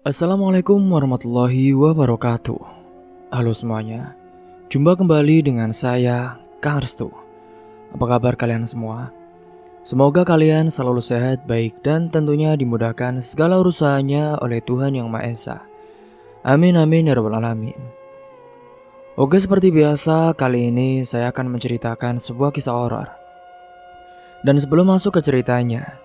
Assalamualaikum warahmatullahi wabarakatuh. Halo semuanya, jumpa kembali dengan saya, Kang Restu. Apa kabar kalian semua? Semoga kalian selalu sehat, baik, dan tentunya dimudahkan segala urusannya oleh Tuhan Yang Maha Esa. Amin amin ya rabbal alamin. Oke, seperti biasa, kali ini saya akan menceritakan sebuah kisah horor. Dan sebelum masuk ke ceritanya,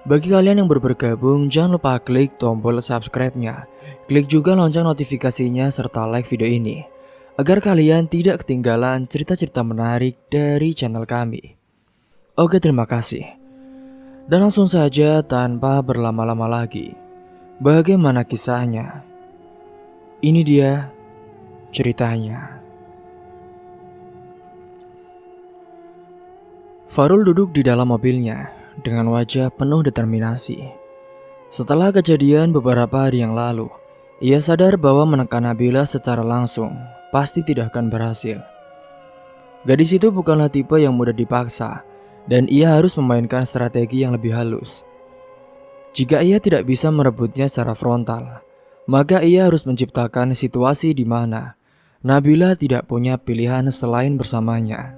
bagi kalian yang baru bergabung, jangan lupa klik tombol subscribe-nya. Klik juga lonceng notifikasinya serta like video ini, agar kalian tidak ketinggalan cerita-cerita menarik dari channel kami. Oke, terima kasih. Dan langsung saja tanpa berlama-lama lagi, bagaimana kisahnya? Ini dia ceritanya. Farul duduk di dalam mobilnya dengan wajah penuh determinasi. Setelah kejadian beberapa hari yang lalu, ia sadar bahwa menekan Nabila secara langsung pasti tidak akan berhasil. Gadis itu bukanlah tipe yang mudah dipaksa, dan ia harus memainkan strategi yang lebih halus. Jika ia tidak bisa merebutnya secara frontal, maka ia harus menciptakan situasi di mana Nabila tidak punya pilihan selain bersamanya.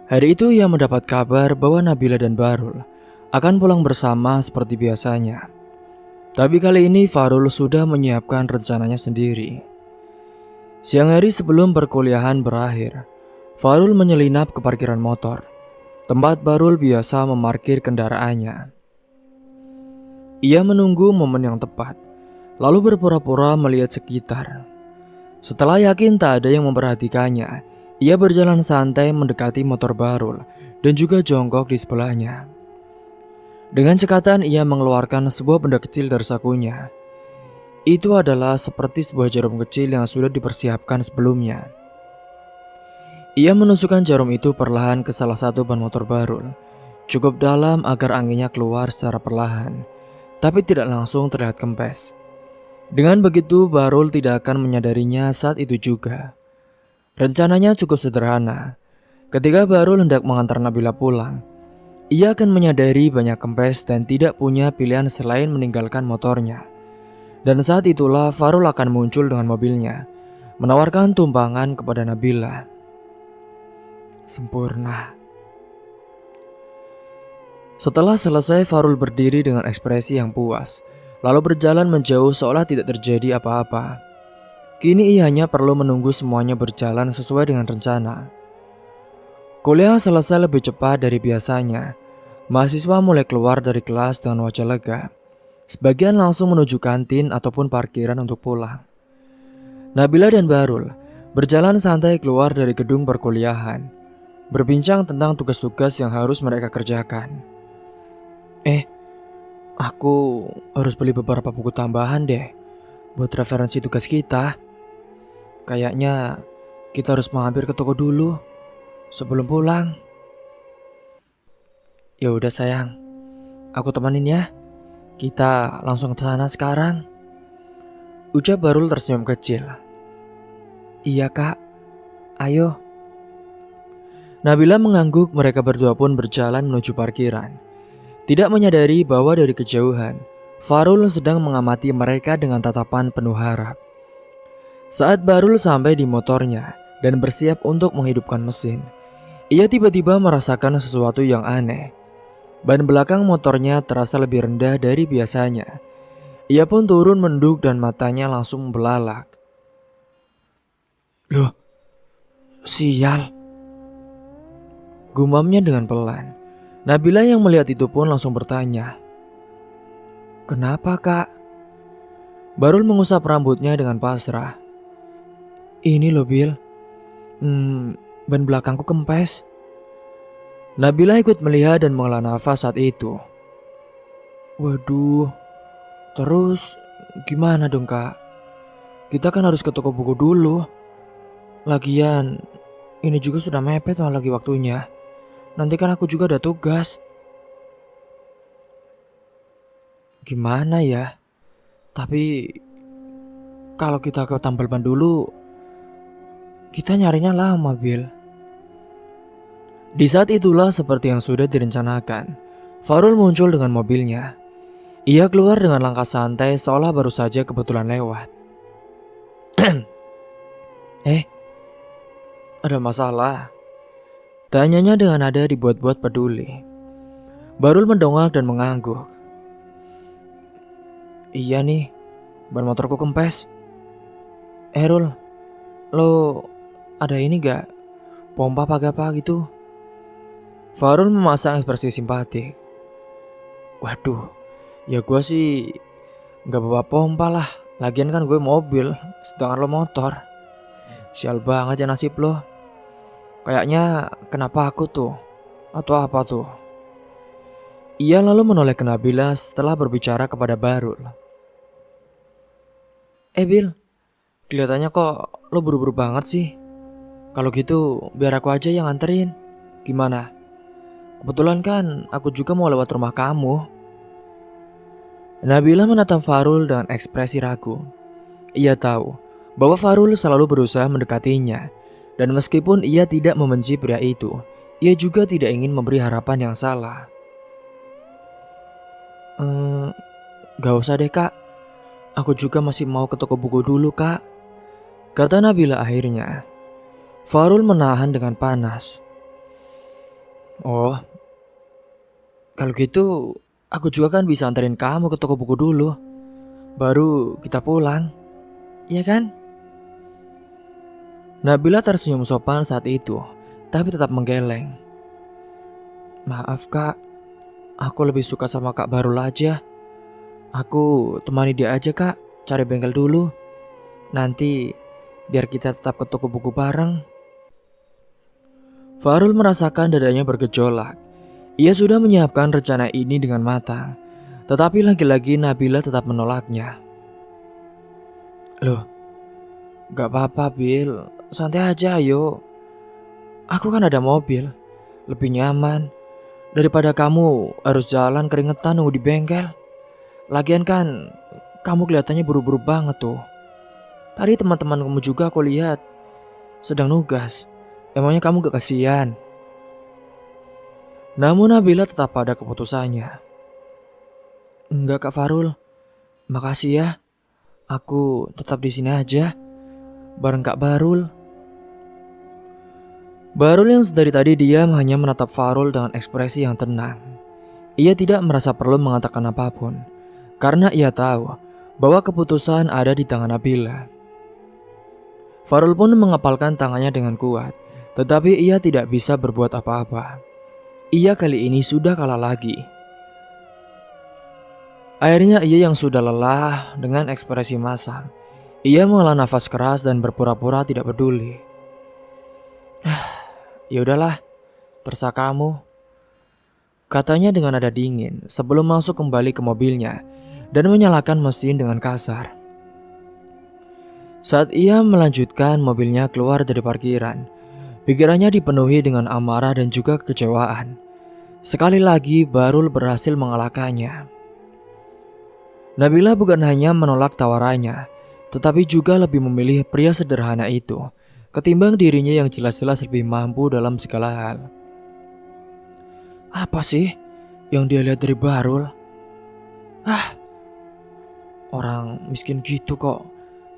Hari itu ia mendapat kabar bahwa Nabila dan Barul akan pulang bersama seperti biasanya. Tapi kali ini Farul sudah menyiapkan rencananya sendiri. Siang hari sebelum perkuliahan berakhir, Farul menyelinap ke parkiran motor, tempat Barul biasa memarkir kendaraannya. Ia menunggu momen yang tepat, lalu berpura-pura melihat sekitar. Setelah yakin tak ada yang memperhatikannya, ia berjalan santai mendekati motor Barul dan juga jongkok di sebelahnya. Dengan cekatan ia mengeluarkan sebuah benda kecil dari sakunya. Itu adalah seperti sebuah jarum kecil yang sudah dipersiapkan sebelumnya. Ia menusukkan jarum itu perlahan ke salah satu ban motor Barul, cukup dalam agar anginnya keluar secara perlahan, tapi tidak langsung terlihat kempes. Dengan begitu Barul tidak akan menyadarinya saat itu juga. Rencananya cukup sederhana. Ketika Barul hendak mengantar Nabila pulang, ia akan menyadari banyak kempes dan tidak punya pilihan selain meninggalkan motornya. Dan saat itulah Farul akan muncul dengan mobilnya, menawarkan tumpangan kepada Nabila. Sempurna. Setelah selesai, Farul berdiri dengan ekspresi yang puas, lalu berjalan menjauh seolah tidak terjadi apa-apa. Kini ia hanya perlu menunggu semuanya berjalan sesuai dengan rencana. Kuliah selesai lebih cepat dari biasanya. Mahasiswa mulai keluar dari kelas dengan wajah lega. Sebagian langsung menuju kantin ataupun parkiran untuk pulang. Nabila dan Barul berjalan santai keluar dari gedung perkuliahan, berbincang tentang tugas-tugas yang harus mereka kerjakan. Aku harus beli beberapa buku tambahan deh buat referensi tugas kita. Kayaknya kita harus mampir ke toko dulu sebelum pulang. Ya udah sayang, aku temenin ya. Kita langsung ke sana sekarang. Ucap Barul tersenyum kecil. Iya kak, ayo. Nabila mengangguk. Mereka berdua pun berjalan menuju parkiran, tidak menyadari bahwa dari kejauhan Farul sedang mengamati mereka dengan tatapan penuh harap. Saat Barul sampai di motornya dan bersiap untuk menghidupkan mesin, ia tiba-tiba merasakan sesuatu yang aneh. Ban belakang motornya terasa lebih rendah dari biasanya. Ia pun turun menduk dan matanya langsung membelalak. Loh, sial, gumamnya dengan pelan. Nabila yang melihat itu pun langsung bertanya, kenapa kak? Barul mengusap rambutnya dengan pasrah. Ini loh Bil, ban belakangku kempes. Nabila ikut melihat dan menghela nafas saat itu. Waduh, terus gimana dong kak? Kita kan harus ke toko buku dulu. Lagian, ini juga sudah mepet malah lagi waktunya. Nanti kan aku juga ada tugas. Gimana ya? Tapi kalau kita ke tambal ban dulu, kita nyarinya lama, Bil. Di saat itulah seperti yang sudah direncanakan, Farul muncul dengan mobilnya. Ia keluar dengan langkah santai seolah baru saja kebetulan lewat. Eh, ada masalah? Tanyanya dengan nada dibuat-buat peduli. Barul mendongak dan mengangguk. Iya nih, ban motorku kempes. Rul, lo ada ini gak? Pompa pakai apa gitu? Farul memasang ekspresi simpatik. Waduh, ya gue sih gak bawa pompa lah. Lagian kan gue mobil, sedangkan lo motor. Sial banget ya nasib lo. Kayaknya kenapa aku tuh? Atau apa tuh? Ia lalu menoleh ke Nabila setelah berbicara kepada Barul. Bil, kelihatannya kok lo buru-buru banget sih. Kalau gitu biar aku aja yang anterin. Gimana? Kebetulan kan aku juga mau lewat rumah kamu. Nabila menatap Farul dengan ekspresi ragu. Ia tahu bahwa Farul selalu berusaha mendekatinya. Dan meskipun ia tidak membenci pria itu, ia juga tidak ingin memberi harapan yang salah. Gak usah deh kak, aku juga masih mau ke toko buku dulu kak, kata Nabila akhirnya. Farul menahan dengan panas. Oh, kalau gitu aku juga kan bisa anterin kamu ke toko buku dulu, baru kita pulang, iya kan? Nabila tersenyum sopan saat itu, tapi tetap menggeleng. Maaf kak, aku lebih suka sama Kak Barul aja. Aku temani dia aja kak, cari bengkel dulu. Nanti biar kita tetap ke toko buku bareng. Farul merasakan dadanya bergejolak. Ia sudah menyiapkan rencana ini dengan matang. Tetapi lagi-lagi Nabila tetap menolaknya. Loh, gak apa-apa Bil, santai aja ayo. Aku kan ada mobil, lebih nyaman daripada kamu harus jalan keringetan nunggu di bengkel. Lagian kan kamu kelihatannya buru-buru banget tuh. Tadi teman-teman kamu juga aku lihat sedang nugas. Emangnya kamu gak kasihan? Namun Nabila tetap pada keputusannya. Enggak Kak Farul, makasih ya. Aku tetap di sini aja bareng Kak Barul. Barul yang dari tadi diam hanya menatap Farul dengan ekspresi yang tenang. Ia tidak merasa perlu mengatakan apapun, karena ia tahu bahwa keputusan ada di tangan Nabila. Farul pun mengepalkan tangannya dengan kuat, tetapi ia tidak bisa berbuat apa-apa. Ia kali ini sudah kalah lagi. Akhirnya ia yang sudah lelah dengan ekspresi masam. Ia menghela nafas keras dan berpura-pura tidak peduli. Ya udahlah, terserah kamu, katanya dengan nada dingin sebelum masuk kembali ke mobilnya dan menyalakan mesin dengan kasar. Saat ia melanjutkan mobilnya keluar dari parkiran, pikirannya dipenuhi dengan amarah dan juga kekecewaan. Sekali lagi Barul berhasil mengalahkannya. Nabila bukan hanya menolak tawarannya, tetapi juga lebih memilih pria sederhana itu ketimbang dirinya yang jelas-jelas lebih mampu dalam segala hal. Apa sih yang dia lihat dari Barul? Orang miskin gitu kok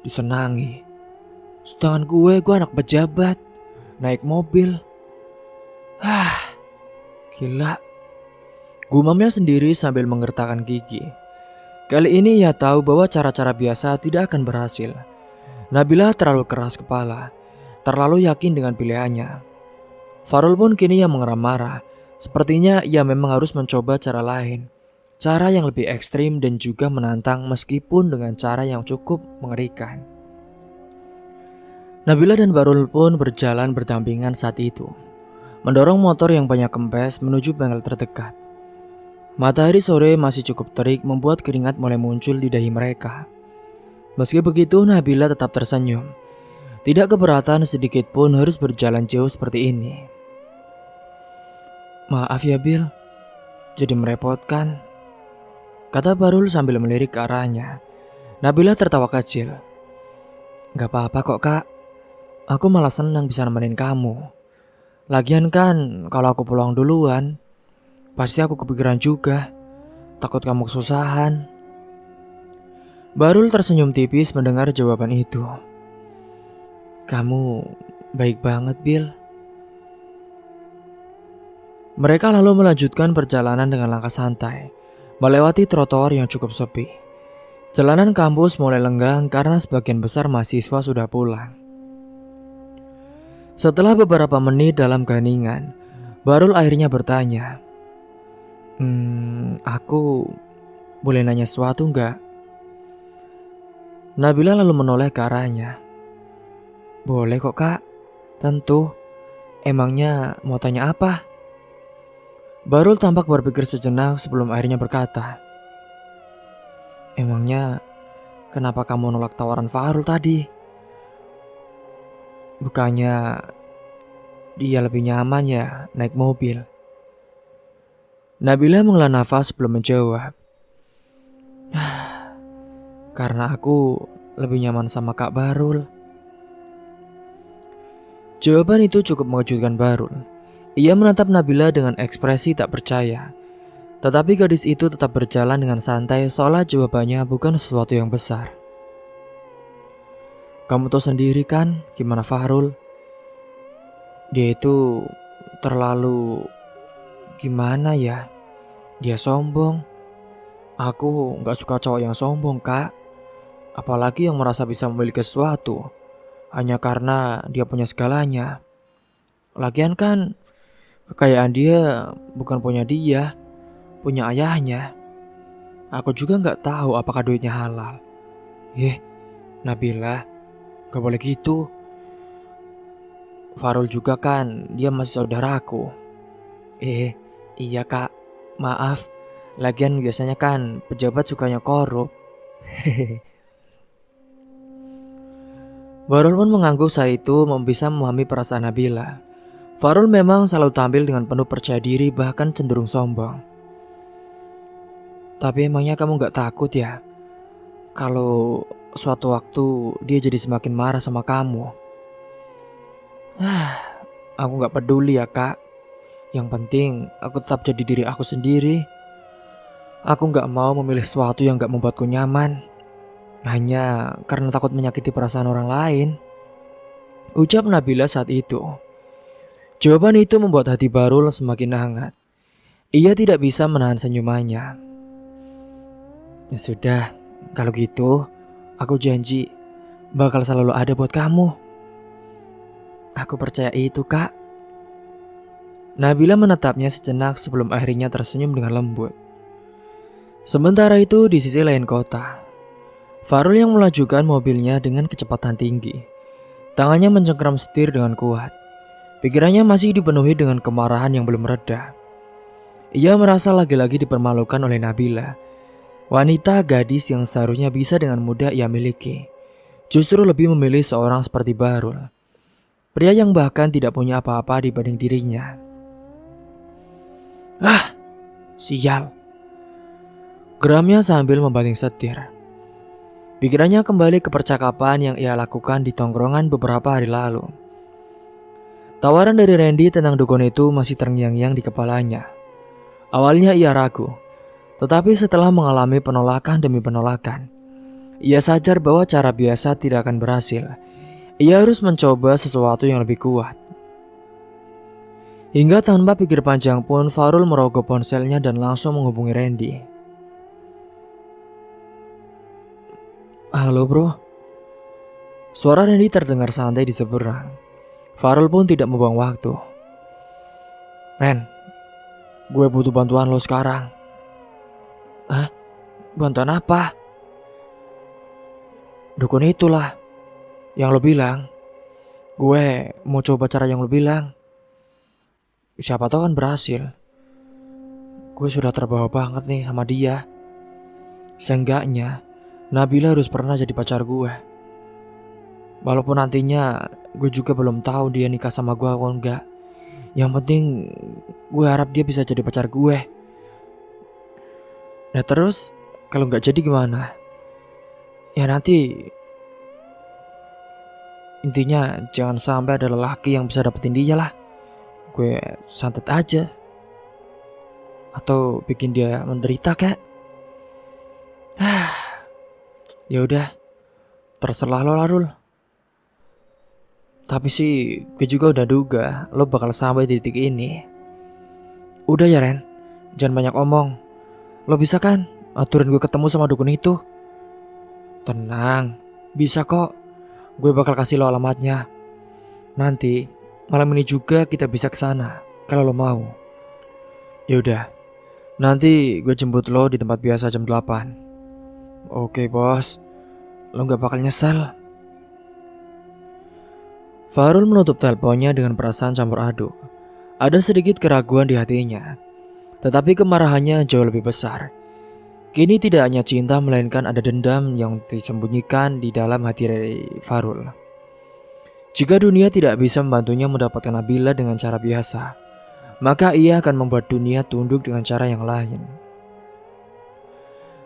disenangi. Sedangkan gue anak pejabat, naik mobil. Gila. Gumamnya sendiri sambil menggertakkan gigi. Kali ini ia tahu bahwa cara-cara biasa tidak akan berhasil. Nabila terlalu keras kepala, terlalu yakin dengan pilihannya. Farul pun kini yang mengeram marah. Sepertinya ia memang harus mencoba cara lain. Cara yang lebih ekstrim dan juga menantang meskipun dengan cara yang cukup mengerikan. Nabila dan Barul pun berjalan berdampingan saat itu, mendorong motor yang banyak kempes menuju bengkel terdekat. Matahari sore masih cukup terik membuat keringat mulai muncul di dahi mereka. Meski begitu Nabila tetap tersenyum. Tidak keberatan sedikit pun harus berjalan jauh seperti ini. Maaf ya Bil, jadi merepotkan, kata Barul sambil melirik ke arahnya. Nabila tertawa kecil. Gak apa-apa kok kak, aku malah senang bisa nemenin kamu. Lagian kan kalau aku pulang duluan, pasti aku kepikiran juga. takut kamu kesusahan. Barul tersenyum tipis mendengar jawaban itu. Kamu baik banget, Bill. Mereka lalu melanjutkan perjalanan dengan langkah santai, melewati trotoar yang cukup sepi. Jalanan kampus mulai lenggang karena sebagian besar mahasiswa sudah pulang. Setelah beberapa menit dalam keheningan, Barul akhirnya bertanya, aku boleh nanya sesuatu nggak? Nabila lalu menoleh ke arahnya. Boleh kok kak, tentu. Emangnya mau tanya apa? Barul tampak berpikir sejenak sebelum akhirnya berkata, emangnya kenapa kamu nolak tawaran Farul tadi? Bukannya dia lebih nyaman ya naik mobil? Nabila menghela nafas sebelum menjawab. Karena aku lebih nyaman sama Kak Barul. Jawaban itu cukup mengejutkan Barul. Ia menatap Nabila dengan ekspresi tak percaya. Tetapi gadis itu tetap berjalan dengan santai seolah jawabannya bukan sesuatu yang besar. Kamu tahu sendiri kan gimana Farul? Dia itu terlalu gimana ya? Dia sombong. Aku gak suka cowok yang sombong kak. Apalagi yang merasa bisa memiliki sesuatu hanya karena dia punya segalanya. Lagian kan kekayaan dia bukan punya dia, punya ayahnya. Aku juga gak tahu apakah duitnya halal. Nabila, gak boleh gitu. Farul juga kan, dia masih saudaraku. Iya kak, maaf. Lagian biasanya kan pejabat sukanya korup. Barul pun mengangguk saat itu bisa memahami perasaan Nabila. Farul memang selalu tampil dengan penuh percaya diri bahkan cenderung sombong. Tapi emangnya kamu gak takut ya? Kalau suatu waktu dia jadi semakin marah sama kamu? Aku gak peduli ya kak. Yang penting aku tetap jadi diri aku sendiri. Aku gak mau memilih sesuatu yang gak membuatku nyaman hanya karena takut menyakiti perasaan orang lain, ucap Nabila saat itu. Jawaban itu membuat hati Barul semakin hangat. Ia tidak bisa menahan senyumannya. Ya sudah, kalau gitu aku janji bakal selalu ada buat kamu. Aku percaya itu kak. Nabila menatapnya sejenak sebelum akhirnya tersenyum dengan lembut. Sementara itu di sisi lain kota, Farul yang melajukan mobilnya dengan kecepatan tinggi. Tangannya mencengkram setir dengan kuat. Pikirannya masih dipenuhi dengan kemarahan yang belum reda. Ia merasa lagi-lagi dipermalukan oleh Nabila, wanita gadis yang seharusnya bisa dengan mudah ia miliki. Justru lebih memilih seorang seperti Barul, pria yang bahkan tidak punya apa-apa dibanding dirinya. Sial, geramnya sambil membanting setir. Pikirannya kembali ke percakapan yang ia lakukan di tongkrongan beberapa hari lalu. Tawaran dari Randy tentang dukun itu masih terngiang-ngiang di kepalanya. Awalnya ia ragu, tetapi setelah mengalami penolakan demi penolakan, ia sadar bahwa cara biasa tidak akan berhasil. Ia harus mencoba sesuatu yang lebih kuat. Hingga tanpa pikir panjang pun Farul merogoh ponselnya dan langsung menghubungi Randy. Halo bro. Suara Randy terdengar santai di seberang. Farul pun tidak membuang waktu. Ren, gue butuh bantuan lo sekarang. Bantuan apa? Dukun itulah yang lo bilang. Gue mau coba cara yang lo bilang. Siapa tahu kan berhasil. Gue sudah terbawa banget nih sama dia. Seenggaknya Nabila harus pernah jadi pacar gue. Walaupun nantinya gue juga belum tahu dia nikah sama gue atau enggak. Yang penting gue harap dia bisa jadi pacar gue. Nah terus kalau nggak jadi gimana? Ya nanti intinya jangan sampai ada lelaki yang bisa dapetin dia lah. Gue santet aja. Atau bikin dia menderita kek. Ya udah, terserah lo Larul. Tapi sih gue juga udah duga lo bakal sampai di titik ini. Udah ya Ren, jangan banyak omong. Lo bisa kan aturin gue ketemu sama dukun itu? Tenang, bisa kok. Gue bakal kasih lo alamatnya. Nanti malam ini juga kita bisa ke sana kalau lo mau. Ya udah, nanti gue jemput lo di tempat biasa jam 8. Oke bos, lo gak bakal nyesel. Farul menutup teleponnya dengan perasaan campur aduk. Ada sedikit keraguan di hatinya, tetapi kemarahannya jauh lebih besar. Kini tidak hanya cinta melainkan ada dendam yang disembunyikan di dalam hati dari Farul. Jika dunia tidak bisa membantunya mendapatkan Nabila dengan cara biasa, maka ia akan membuat dunia tunduk dengan cara yang lain.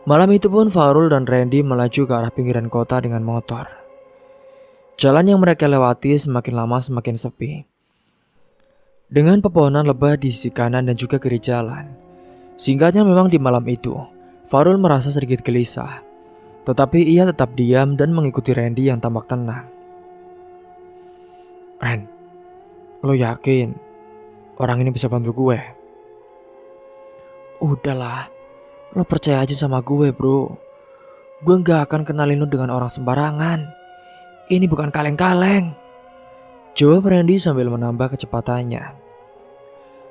Malam itu pun Farul dan Randy melaju ke arah pinggiran kota dengan motor. Jalan yang mereka lewati semakin lama semakin sepi. Dengan pepohonan lebat di sisi kanan dan juga kiri jalan. Singkatnya memang di malam itu, Farul merasa sedikit gelisah. Tetapi ia tetap diam dan mengikuti Randy yang tampak tenang. Ren, lo yakin orang ini bisa bantu gue? Udahlah, lo percaya aja sama gue bro. Gue gak akan kenalin lo dengan orang sembarangan. Ini bukan kaleng-kaleng, jawab Randy sambil menambah kecepatannya.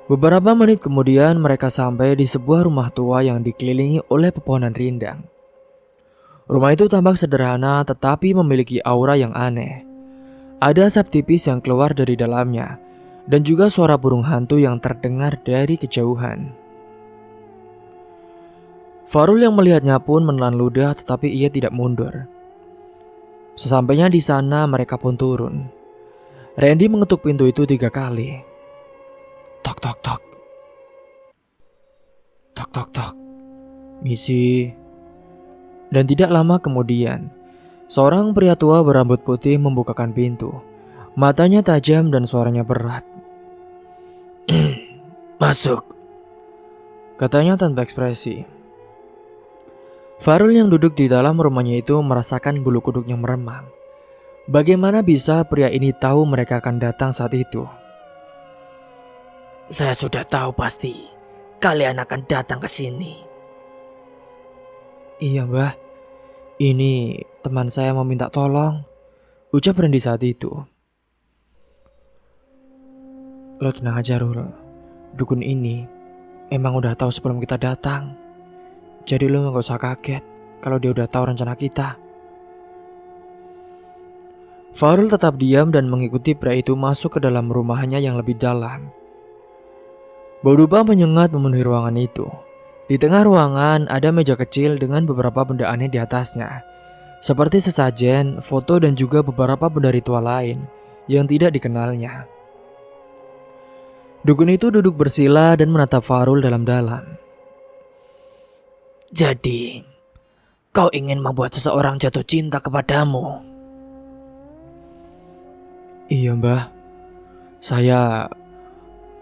Beberapa menit kemudian mereka sampai di sebuah rumah tua yang dikelilingi oleh pepohonan rindang. Rumah itu tampak sederhana tetapi memiliki aura yang aneh. Ada asap tipis yang keluar dari dalamnya dan juga suara burung hantu yang terdengar dari kejauhan. Farul yang melihatnya pun menelan ludah tetapi ia tidak mundur. Sesampainya di sana mereka pun turun. Randy mengetuk pintu itu 3 kali. Tok tok tok. Tok tok tok. Misi. Dan tidak lama kemudian, seorang pria tua berambut putih membukakan pintu. Matanya tajam dan suaranya berat. Masuk, katanya tanpa ekspresi. Farul yang duduk di dalam rumahnya itu merasakan bulu kuduknya meremang. Bagaimana bisa pria ini tahu mereka akan datang saat itu? Saya sudah tahu pasti kalian akan datang ke sini. Iya mbah, ini teman saya mau minta tolong, ucap Randy saat itu. Lo tenang aja Rul, dukun ini emang udah tahu sebelum kita datang. Jadi lo gak usah kaget kalau dia udah tahu rencana kita. Farul tetap diam dan mengikuti pria itu masuk ke dalam rumahnya yang lebih dalam. Bau dupa menyengat memenuhi ruangan itu. Di tengah ruangan ada meja kecil dengan beberapa benda aneh di atasnya. Seperti sesajen, foto dan juga beberapa benda ritual lain yang tidak dikenalnya. Dukun itu duduk bersila dan menatap Farul dalam-dalam. Jadi, kau ingin membuat seseorang jatuh cinta kepadamu? Iya mbah, saya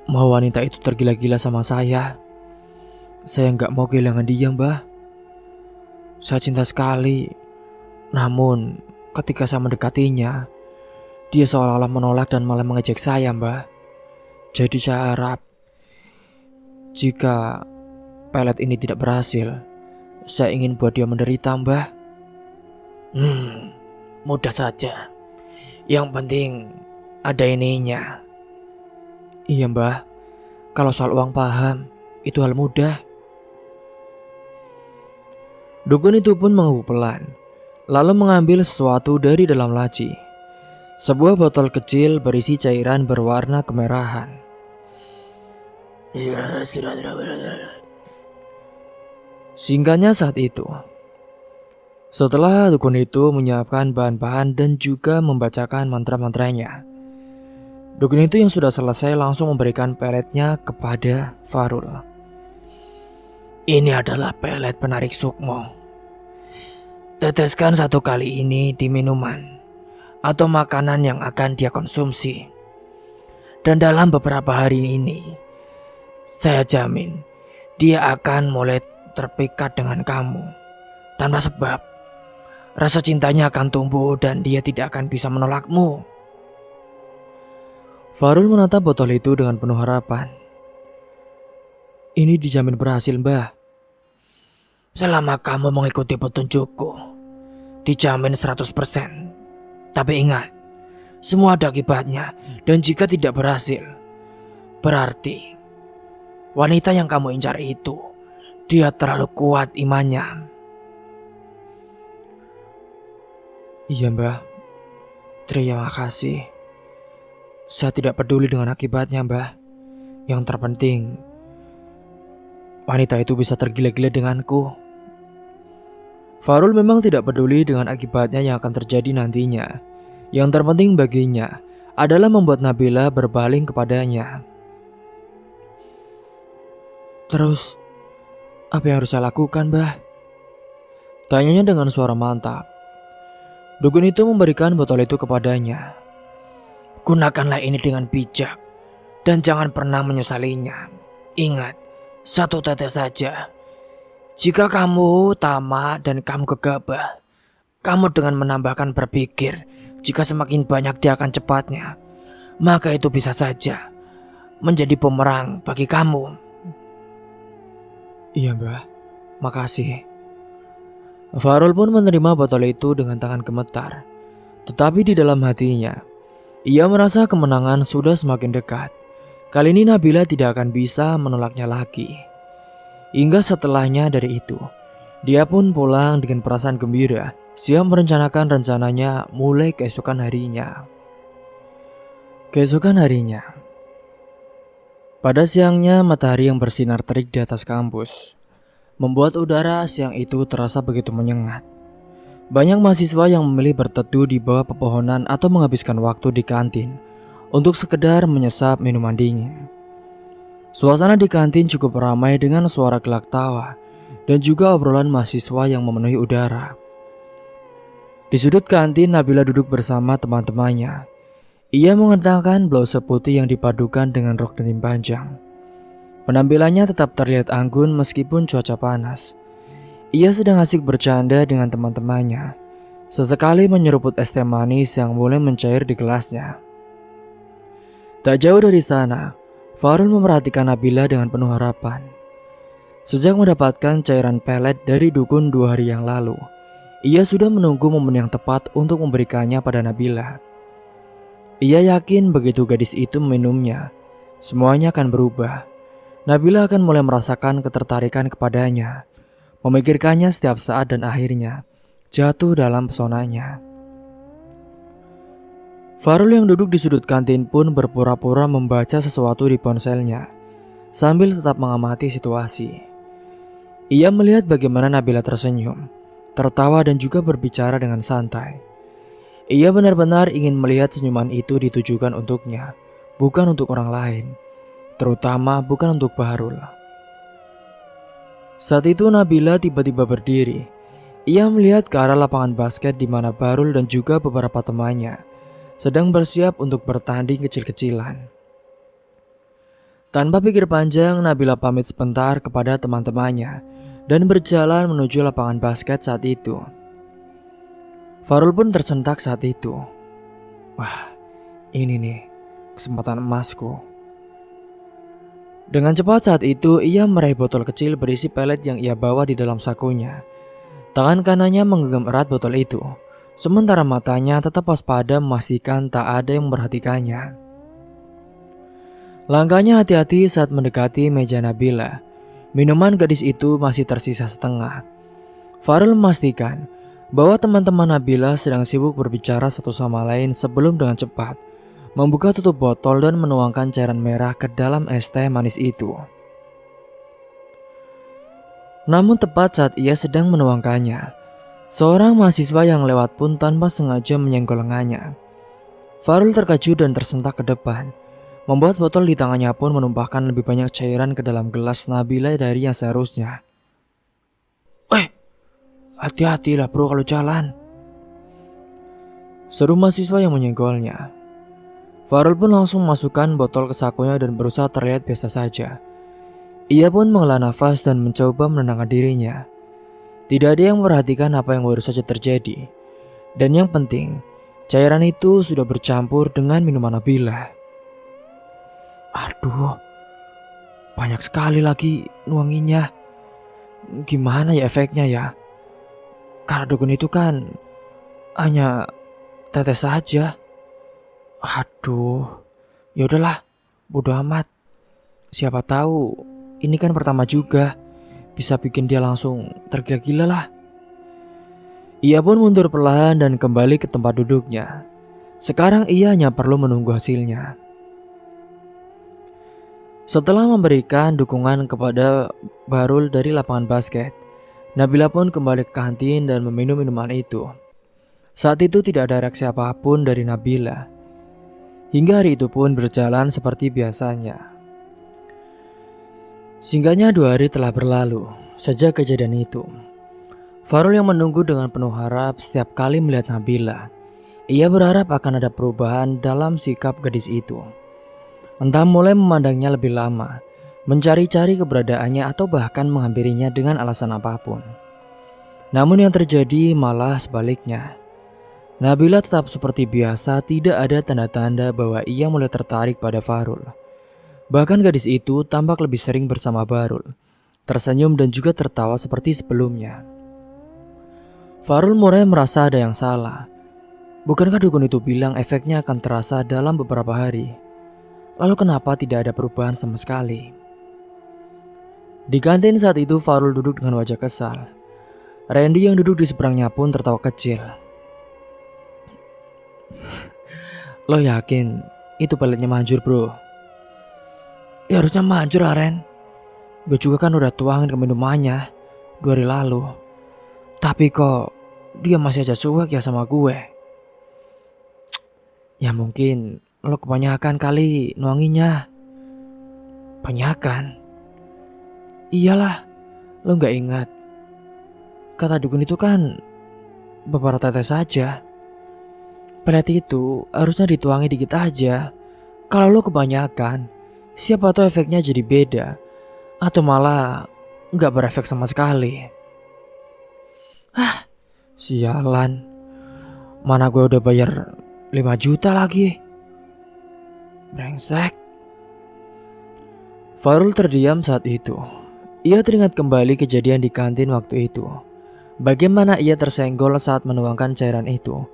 mau wanita itu tergila-gila sama saya. Saya nggak mau kehilangan dia mbah. Saya cinta sekali. Namun, ketika saya mendekatinya, dia seolah-olah menolak dan malah mengejek saya mbah. Jadi saya harap, jika pelet ini tidak berhasil, saya ingin buat dia menderita mbah. Mudah saja. Yang penting ada ininya. Iya mbah, kalau soal uang paham, itu hal mudah. Dukun itu pun mengangguk pelan, lalu mengambil sesuatu dari dalam laci. Sebuah botol kecil berisi cairan berwarna kemerahan. Singkatnya saat itu, setelah dukun itu menyiapkan bahan-bahan dan juga membacakan mantra-mantranya, dukun itu yang sudah selesai langsung memberikan peletnya kepada Farul. Ini adalah pelet penarik sukmo. Teteskan 1 kali ini di minuman atau makanan yang akan dia konsumsi. Dan dalam beberapa hari ini, saya jamin dia akan mulai terpikat dengan kamu tanpa sebab. rasa cintanya akan tumbuh dan dia tidak akan bisa menolakmu. Farul menatap botol itu dengan penuh harapan. Ini dijamin berhasil, Mbah. Selama kamu mengikuti petunjukku, dijamin 100%. Tapi ingat, semua ada akibatnya, dan jika tidak berhasil, berarti wanita yang kamu incar itu, dia terlalu kuat imannya. Iya, Mbah. Terima kasih. Saya tidak peduli dengan akibatnya, Mbah. Yang terpenting, wanita itu bisa tergila-gila denganku. Farul memang tidak peduli dengan akibatnya yang akan terjadi nantinya. Yang terpenting baginya adalah membuat Nabila berpaling kepadanya. Terus, apa yang harus saya lakukan, Mbah? Tanyanya dengan suara mantap. Dukun itu memberikan botol itu kepadanya. Gunakanlah ini dengan bijak dan jangan pernah menyesalinya. Ingat, 1 tetes saja. Jika kamu tamak dan kamu gegabah, kamu dengan menambahkan berpikir jika semakin banyak dia akan cepatnya, maka itu bisa saja menjadi bumerang bagi kamu. Iya, Mbah. Makasih. Farul pun menerima botol itu dengan tangan gemetar. Tetapi di dalam hatinya, ia merasa kemenangan sudah semakin dekat. Kali ini Nabila tidak akan bisa menolaknya lagi. Hingga setelahnya dari itu, dia pun pulang dengan perasaan gembira, siap merencanakan rencananya mulai keesokan harinya. Pada siangnya, matahari yang bersinar terik di atas kampus membuat udara siang itu terasa begitu menyengat. Banyak mahasiswa yang memilih berteduh di bawah pepohonan atau menghabiskan waktu di kantin untuk sekedar menyesap minuman dingin. Suasana di kantin cukup ramai dengan suara gelak tawa dan juga obrolan mahasiswa yang memenuhi udara. Di sudut kantin, Nabila duduk bersama teman-temannya. Ia mengenakan blausa putih yang dipadukan dengan rok denim panjang. Penampilannya tetap terlihat anggun meskipun cuaca panas. Ia sedang asik bercanda dengan teman-temannya. Sesekali menyeruput es teh manis yang mulai mencair di gelasnya. Tak jauh dari sana, Farul memperhatikan Nabila dengan penuh harapan. Sejak mendapatkan cairan pelet dari dukun 2 hari yang lalu, ia sudah menunggu momen yang tepat untuk memberikannya pada Nabila. Ia yakin begitu gadis itu meminumnya, semuanya akan berubah. Nabila akan mulai merasakan ketertarikan kepadanya, memikirkannya setiap saat dan akhirnya jatuh dalam pesonanya. Farul yang duduk di sudut kantin pun berpura-pura membaca sesuatu di ponselnya sambil tetap mengamati situasi. Ia melihat bagaimana Nabila tersenyum, tertawa dan juga berbicara dengan santai. Ia benar-benar ingin melihat senyuman itu ditujukan untuknya, bukan untuk orang lain, terutama bukan untuk Farul. Saat itu Nabila tiba-tiba berdiri. Ia melihat ke arah lapangan basket di mana Farul dan juga beberapa temannya sedang bersiap untuk bertanding kecil-kecilan. Tanpa pikir panjang, Nabila pamit sebentar kepada teman-temannya dan berjalan menuju lapangan basket saat itu. Farul pun tersentak saat itu. Wah, ini nih kesempatan emasku. Dengan cepat saat itu, ia meraih botol kecil berisi pelet yang ia bawa di dalam sakunya. Tangan kanannya menggenggam erat botol itu, sementara matanya tetap waspada memastikan tak ada yang memperhatikannya. Langkahnya hati-hati saat mendekati meja Nabila. Minuman gadis itu masih tersisa setengah. Farul memastikan bahwa teman-teman Nabila sedang sibuk berbicara satu sama lain sebelum dengan cepat membuka tutup botol dan menuangkan cairan merah ke dalam es teh manis itu. Namun tepat saat ia sedang menuangkannya, seorang mahasiswa yang lewat pun tanpa sengaja menyenggol lengannya. Farul terkejut dan tersentak ke depan, membuat botol di tangannya pun menumpahkan lebih banyak cairan ke dalam gelas Nabila dari yang seharusnya. Hati-hatilah bro kalau jalan, seru mahasiswa yang menyenggolnya. Farul pun langsung memasukkan botol ke sakunya dan berusaha terlihat biasa saja. Ia pun menghela nafas dan mencoba menenangkan dirinya. Tidak ada yang memperhatikan apa yang baru saja terjadi. Dan yang penting, cairan itu sudah bercampur dengan minuman Nabila. Aduh, banyak sekali lagi nuanginya. Gimana ya efeknya ya? Karena dukun itu kan hanya tetes saja. Aduh, ya udahlah, bodo amat. Siapa tahu ini kan pertama juga, bisa bikin dia langsung tergila-gila lah. Ia pun mundur perlahan dan kembali ke tempat duduknya. Sekarang ia hanya perlu menunggu hasilnya. Setelah memberikan dukungan kepada Bahrul dari lapangan basket, Nabila pun kembali ke kantin dan meminum minuman itu. Saat itu tidak ada reaksi apapun dari Nabila. Hingga hari itu pun berjalan seperti biasanya. Singkatnya 2 hari telah berlalu sejak kejadian itu. Farul yang menunggu dengan penuh harap setiap kali melihat Nabila. Ia berharap akan ada perubahan dalam sikap gadis itu. Entah mulai memandangnya lebih lama, mencari-cari keberadaannya atau bahkan menghampirinya dengan alasan apapun. Namun yang terjadi malah sebaliknya. Nabila tetap seperti biasa, tidak ada tanda-tanda bahwa ia mulai tertarik pada Farul. Bahkan gadis itu tampak lebih sering bersama Bahrul, tersenyum dan juga tertawa seperti sebelumnya. Farul mulai merasa ada yang salah. Bukankah dukun itu bilang efeknya akan terasa dalam beberapa hari? Lalu kenapa tidak ada perubahan sama sekali? Di kantin saat itu Farul duduk dengan wajah kesal. Randy yang duduk di seberangnya pun tertawa kecil. Lo yakin itu peletnya manjur bro? Ya harusnya manjur lah Ren. Gue juga kan udah tuangin ke minumannya 2 hari lalu. Tapi kok dia masih aja cuek ya sama gue. Ya mungkin lo kebanyakan kali nuanginya. Banyakan? Iyalah, lo gak ingat. Kata dukun itu kan beberapa tetes saja. Pelet itu harusnya dituangi dikit aja. Kalau lo kebanyakan, siapa tahu efeknya jadi beda. Atau malah gak berefek sama sekali. Sialan. Mana gue udah bayar 5 juta lagi. Brengsek. Farul terdiam saat itu. Ia teringat kembali kejadian di kantin waktu itu. Bagaimana ia tersenggol saat menuangkan cairan itu.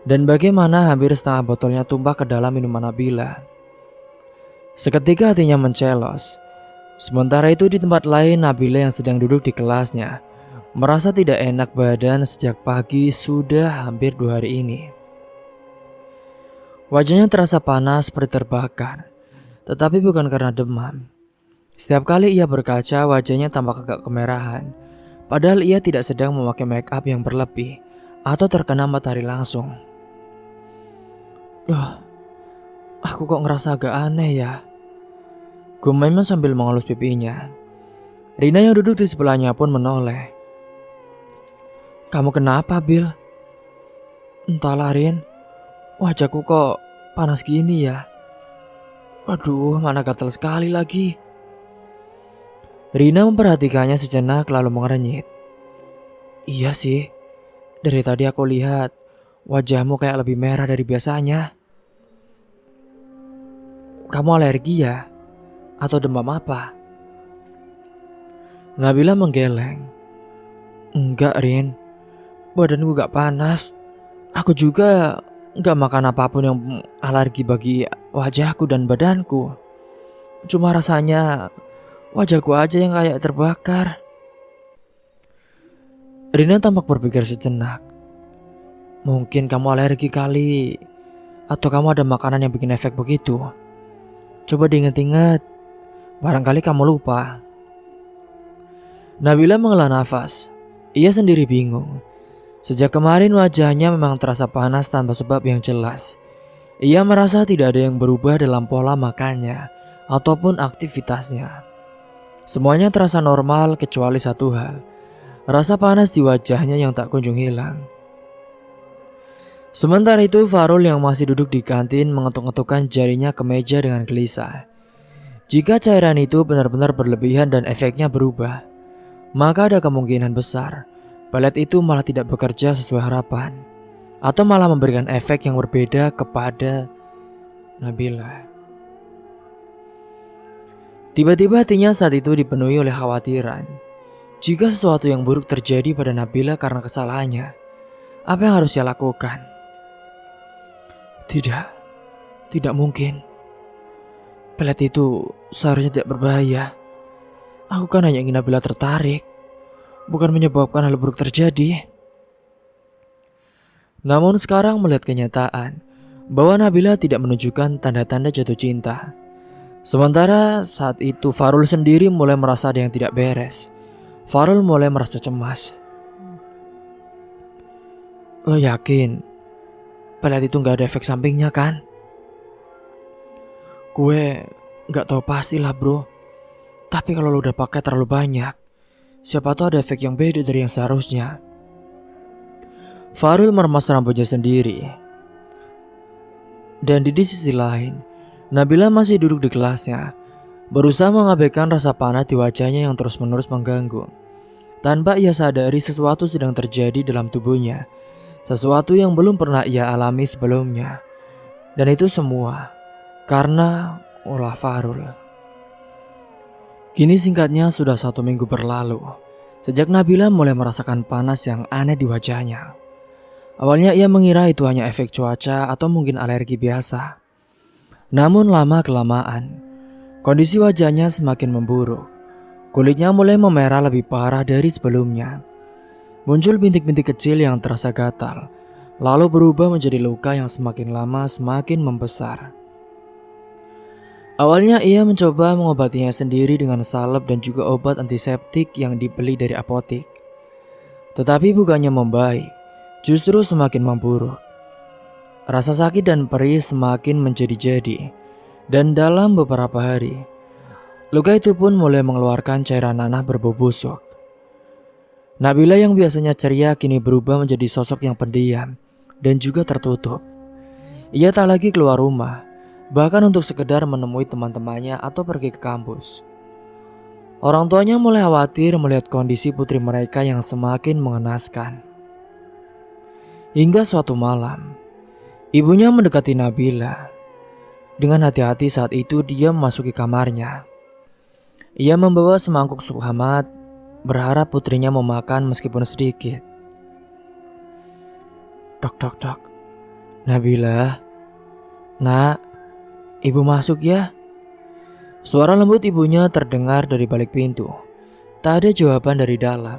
Dan bagaimana hampir setengah botolnya tumpah ke dalam minuman Nabila. Seketika hatinya mencelos. Sementara itu di tempat lain Nabila yang sedang duduk di kelasnya merasa tidak enak badan sejak pagi sudah hampir 2 hari ini. Wajahnya terasa panas seperti terbakar, tetapi bukan karena demam. Setiap kali ia berkaca wajahnya tampak agak kemerahan, padahal ia tidak sedang memakai make up yang berlebih atau terkena matahari langsung. Loh, aku kok ngerasa agak aneh ya. Gumaiman sambil mengelus pipinya. Rina yang duduk di sebelahnya pun menoleh. Kamu kenapa, Bil? Entahlah, Rin. Wajahku kok panas gini ya. Waduh, mana gatal sekali lagi. Rina memperhatikannya sejenak lalu mengernyit. Iya sih, dari tadi aku lihat wajahmu kayak lebih merah dari biasanya. Kamu alergi ya? Atau demam apa? Nabila menggeleng. Enggak, Rin. Badanku gak panas. Aku juga gak makan apapun yang alergi bagi wajahku dan badanku. Cuma rasanya wajahku aja yang kayak terbakar. Rina tampak berpikir sejenak. Mungkin kamu alergi kali. Atau kamu ada makanan yang bikin efek begitu. Coba diingat-ingat. Barangkali kamu lupa. Nabila menghela nafas. Ia sendiri bingung. Sejak kemarin wajahnya memang terasa panas tanpa sebab yang jelas. Ia merasa tidak ada yang berubah dalam pola makannya ataupun aktivitasnya. Semuanya terasa normal kecuali satu hal. Rasa panas di wajahnya yang tak kunjung hilang. Sementara itu Farul yang masih duduk di kantin mengetuk-ngetukkan jarinya ke meja dengan gelisah. Jika cairan itu benar-benar berlebihan dan efeknya berubah, maka ada kemungkinan besar pelet itu malah tidak bekerja sesuai harapan, atau malah memberikan efek yang berbeda kepada Nabila. Tiba-tiba hatinya saat itu dipenuhi oleh khawatiran. Jika sesuatu yang buruk terjadi pada Nabila karena kesalahannya, apa yang harus ia lakukan? Tidak mungkin. Pelet itu seharusnya tidak berbahaya. Aku kan hanya ingin Nabila tertarik, bukan menyebabkan hal buruk terjadi. Namun sekarang melihat kenyataan bahwa Nabila tidak menunjukkan tanda-tanda jatuh cinta. Sementara saat itu Farul sendiri mulai merasa ada yang tidak beres. Farul mulai merasa cemas. Lo yakin pelet itu gak ada efek sampingnya kan? Gue gak tahu pastilah bro. Tapi kalau lo udah pakai terlalu banyak, siapa tahu ada efek yang beda dari yang seharusnya. Farul meremas rambutnya sendiri. Dan di sisi lain, Nabila masih duduk di kelasnya, berusaha mengabaikan rasa panas di wajahnya yang terus-menerus mengganggu. Tanpa ia sadari sesuatu sedang terjadi dalam tubuhnya, sesuatu yang belum pernah ia alami sebelumnya. Dan itu semua karena ulah Farul. Kini singkatnya sudah 1 minggu berlalu sejak Nabila mulai merasakan panas yang aneh di wajahnya. Awalnya ia mengira itu hanya efek cuaca atau mungkin alergi biasa. Namun lama-kelamaan, kondisi wajahnya semakin memburuk. Kulitnya mulai memerah lebih parah dari sebelumnya. Muncul bintik-bintik kecil yang terasa gatal, lalu berubah menjadi luka yang semakin lama semakin membesar. Awalnya ia mencoba mengobatinya sendiri dengan salep dan juga obat antiseptik yang dibeli dari apotik. Tetapi bukannya membaik, justru semakin memburuk. Rasa sakit dan perih semakin menjadi-jadi, dan dalam beberapa hari, luka itu pun mulai mengeluarkan cairan nanah berbau busuk. Nabila yang biasanya ceria kini berubah menjadi sosok yang pendiam dan juga tertutup. Ia tak lagi keluar rumah, bahkan untuk sekedar menemui teman-temannya atau pergi ke kampus. Orang tuanya mulai khawatir melihat kondisi putri mereka yang semakin mengenaskan. Hingga suatu malam, ibunya mendekati Nabila. Dengan hati-hati saat itu dia memasuki kamarnya. Ia membawa semangkuk sup hangat, berharap putrinya mau makan meskipun sedikit. Dok. Nabila. Nak, ibu masuk ya. Suara lembut ibunya terdengar dari balik pintu. Tak ada jawaban dari dalam.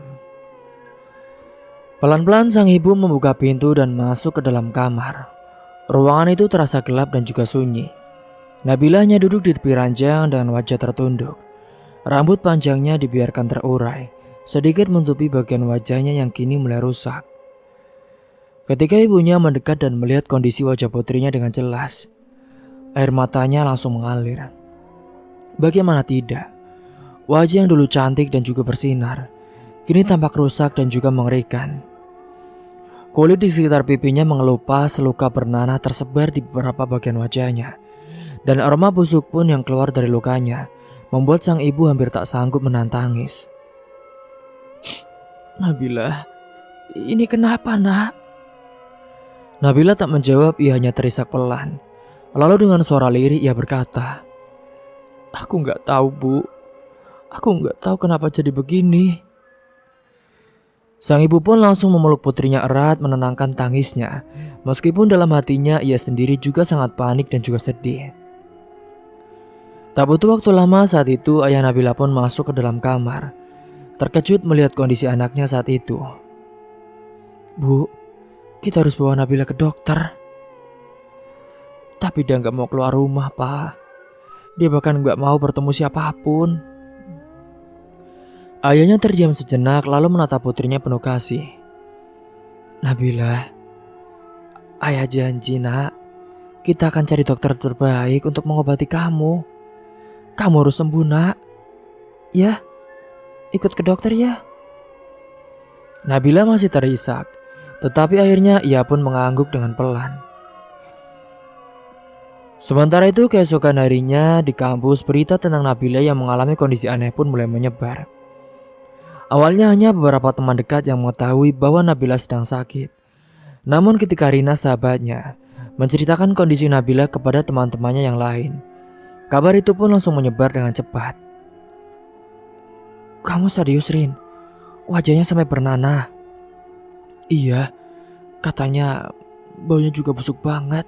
Pelan-pelan sang ibu membuka pintu dan masuk ke dalam kamar. Ruangan itu terasa gelap dan juga sunyi. Nabila hanya duduk di tepi ranjang dengan wajah tertunduk. Rambut panjangnya dibiarkan terurai, sedikit menutupi bagian wajahnya yang kini mulai rusak. Ketika ibunya mendekat dan melihat kondisi wajah putrinya dengan jelas, air matanya langsung mengalir. Bagaimana tidak? Wajah yang dulu cantik dan juga bersinar, kini tampak rusak dan juga mengerikan. Kulit di sekitar pipinya mengelupas, luka bernanah tersebar di beberapa bagian wajahnya. Dan aroma busuk pun yang keluar dari lukanya membuat sang ibu hampir tak sanggup menahan tangis. Nabila, ini kenapa nak? Nabila tak menjawab, ia hanya terisak pelan. Lalu dengan suara lirih ia berkata, Aku gak tahu bu, aku gak tahu kenapa jadi begini. Sang ibu pun langsung memeluk putrinya erat menenangkan tangisnya. Meskipun dalam hatinya ia sendiri juga sangat panik dan juga sedih. Tak butuh waktu lama saat itu ayah Nabila pun masuk ke dalam kamar. Terkejut melihat kondisi anaknya saat itu. Bu, kita harus bawa Nabila ke dokter. Tapi dia gak mau keluar rumah pak. Dia bahkan gak mau bertemu siapapun. Ayahnya terdiam sejenak lalu menatap putrinya penuh kasih. Nabila, ayah janji nak, kita akan cari dokter terbaik untuk mengobati kamu. Kamu harus sembuh nak. Ya, ikut ke dokter ya. Nabila masih terisak, tetapi akhirnya ia pun mengangguk dengan pelan. Sementara itu keesokan harinya di kampus berita tentang Nabila yang mengalami kondisi aneh pun mulai menyebar. Awalnya hanya beberapa teman dekat yang mengetahui bahwa Nabila sedang sakit. Namun ketika Rina sahabatnya menceritakan kondisi Nabila kepada teman-temannya yang lain, kabar itu pun langsung menyebar dengan cepat. "Kamu serius, Rin? Wajahnya sampai bernanah." "Iya, katanya baunya juga busuk banget.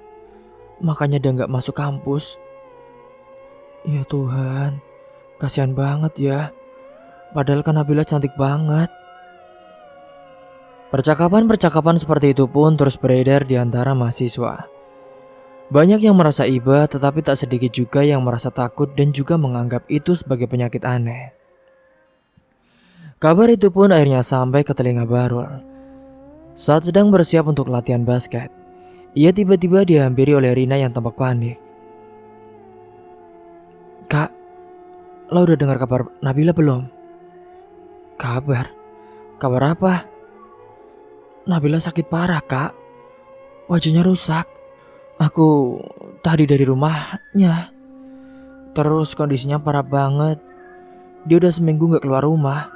Makanya dia gak masuk kampus." "Ya Tuhan, kasihan banget ya. Padahal kan Nabila cantik banget." Percakapan-percakapan seperti itu pun terus beredar di antara mahasiswa. Banyak yang merasa iba, tetapi tak sedikit juga yang merasa takut dan juga menganggap itu sebagai penyakit aneh. Kabar itu pun akhirnya sampai ke telinga Barul. Saat sedang bersiap untuk latihan basket, ia tiba-tiba dihampiri oleh Rina yang tampak panik. "Kak, lo udah dengar kabar Nabila belum?" "Kabar? Kabar apa?" "Nabila sakit parah, Kak. Wajahnya rusak. Aku tadi dari rumahnya. Terus kondisinya parah banget. Dia udah seminggu gak keluar rumah.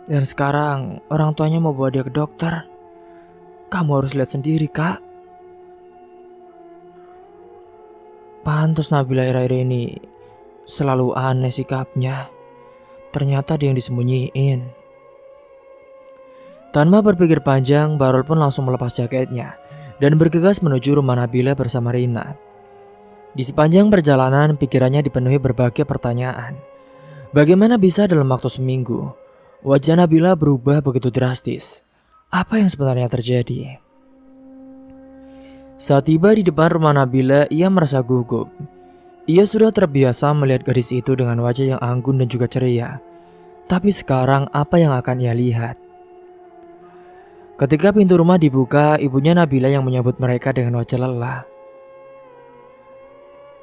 Dan sekarang orang tuanya mau bawa dia ke dokter. Kamu harus lihat sendiri, Kak." Pantas Nabila akhir-akhir ini selalu aneh sikapnya. Ternyata dia yang disembunyiin. Tanpa berpikir panjang, Barul pun langsung melepas jaketnya dan bergegas menuju rumah Nabila bersama Rina. Di sepanjang perjalanan, pikirannya dipenuhi berbagai pertanyaan. Bagaimana bisa dalam waktu seminggu wajah Nabila berubah begitu drastis? Apa yang sebenarnya terjadi? Saat tiba di depan rumah Nabila, ia merasa gugup. Ia sudah terbiasa melihat gadis itu dengan wajah yang anggun dan juga ceria. Tapi sekarang apa yang akan ia lihat? Ketika pintu rumah dibuka, ibunya Nabila yang menyambut mereka dengan wajah lelah.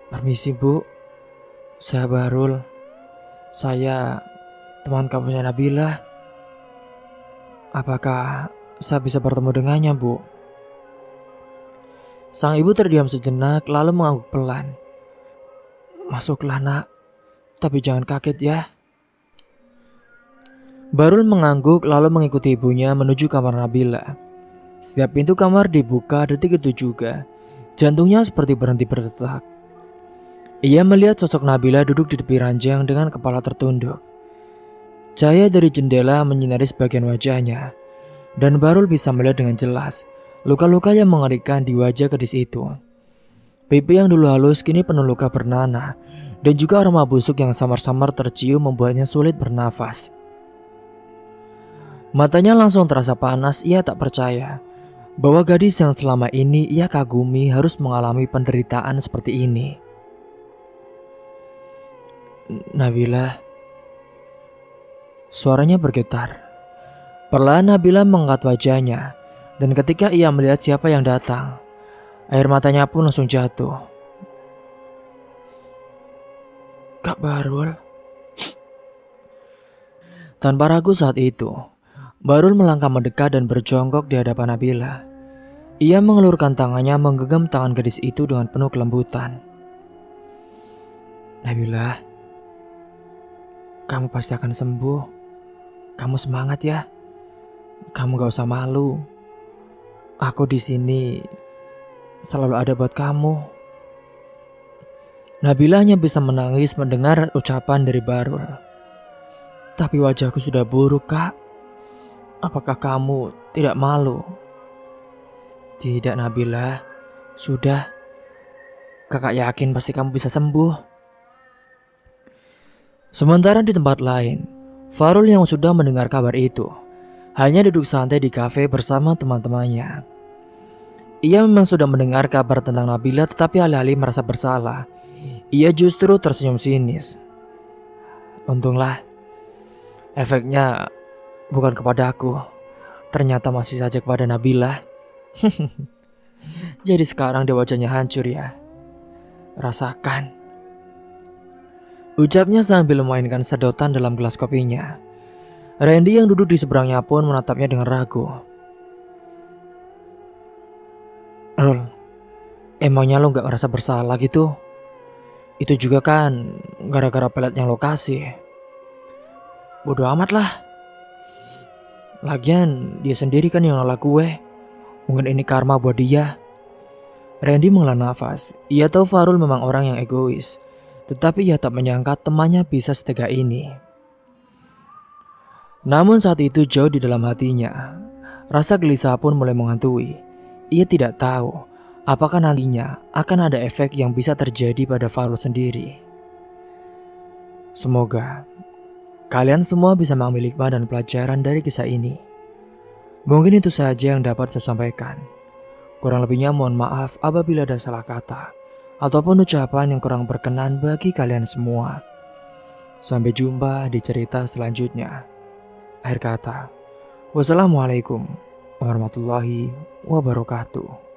"Permisi, Bu. Saya Barul. Saya teman kampusnya Nabila. Apakah saya bisa bertemu dengannya, Bu?" Sang ibu terdiam sejenak lalu mengangguk pelan. "Masuklah, Nak. Tapi jangan kaget ya." Barul mengangguk lalu mengikuti ibunya menuju kamar Nabila. Setiap pintu kamar dibuka, detik itu juga jantungnya seperti berhenti berdetak. Ia melihat sosok Nabila duduk di tepi ranjang dengan kepala tertunduk. Cahaya dari jendela menyinari sebagian wajahnya, dan Barul bisa melihat dengan jelas luka-luka yang mengerikan di wajah gadis itu. Pipi yang dulu halus kini penuh luka bernanah, dan juga aroma busuk yang samar-samar tercium membuatnya sulit bernafas. Matanya langsung terasa panas. Ia tak percaya bahwa gadis yang selama ini ia kagumi harus mengalami penderitaan seperti ini. "Nabila." Suaranya bergetar. Perlahan Nabila mengangkat wajahnya, dan ketika ia melihat siapa yang datang, air matanya pun langsung jatuh. "Kak Barul." Tanpa ragu saat itu, Barul melangkah mendekat dan berjongkok di hadapan Nabila. Ia mengelurkan tangannya menggenggam tangan gadis itu dengan penuh kelembutan. "Nabila, kamu pasti akan sembuh. Kamu semangat ya. Kamu gak usah malu. Aku di sini selalu ada buat kamu." Nabila hanya bisa menangis mendengar ucapan dari Barul. "Tapi wajahku sudah buruk, Kak. Apakah kamu tidak malu?" "Tidak, Nabila. Sudah. Kakak yakin pasti kamu bisa sembuh." Sementara di tempat lain, Farul yang sudah mendengar kabar itu hanya duduk santai di kafe bersama teman-temannya. Ia memang sudah mendengar kabar tentang Nabila, tetapi alih-alih merasa bersalah, ia justru tersenyum sinis. Untunglah, efeknya bukan kepada aku, ternyata masih saja kepada Nabila. Jadi sekarang dia wajahnya hancur ya. Rasakan. Ucapnya sambil memainkan sedotan dalam gelas kopinya. Randy yang duduk di seberangnya pun menatapnya dengan ragu. "Rul, emangnya lo gak ngerasa bersalah gitu? Itu juga kan gara-gara pelet yang lo kasih. Bodoh amat lah. Lagian dia sendiri kan yang nolak gue. Mungkin ini karma buat dia. Randy menghela nafas. Ia tahu Farul memang orang yang egois, tetapi ia tak menyangka temannya bisa setega ini. Namun saat itu jauh di dalam hatinya, rasa gelisah pun mulai menghantui. Ia tidak tahu apakah nantinya akan ada efek yang bisa terjadi pada Farul sendiri. Semoga kalian semua bisa mengambil hikmah dan pelajaran dari kisah ini. Mungkin itu saja yang dapat saya sampaikan. Kurang lebihnya mohon maaf apabila ada salah kata ataupun ucapan yang kurang berkenan bagi kalian semua. Sampai jumpa di cerita selanjutnya. Akhir kata, wassalamualaikum warahmatullahi wabarakatuh.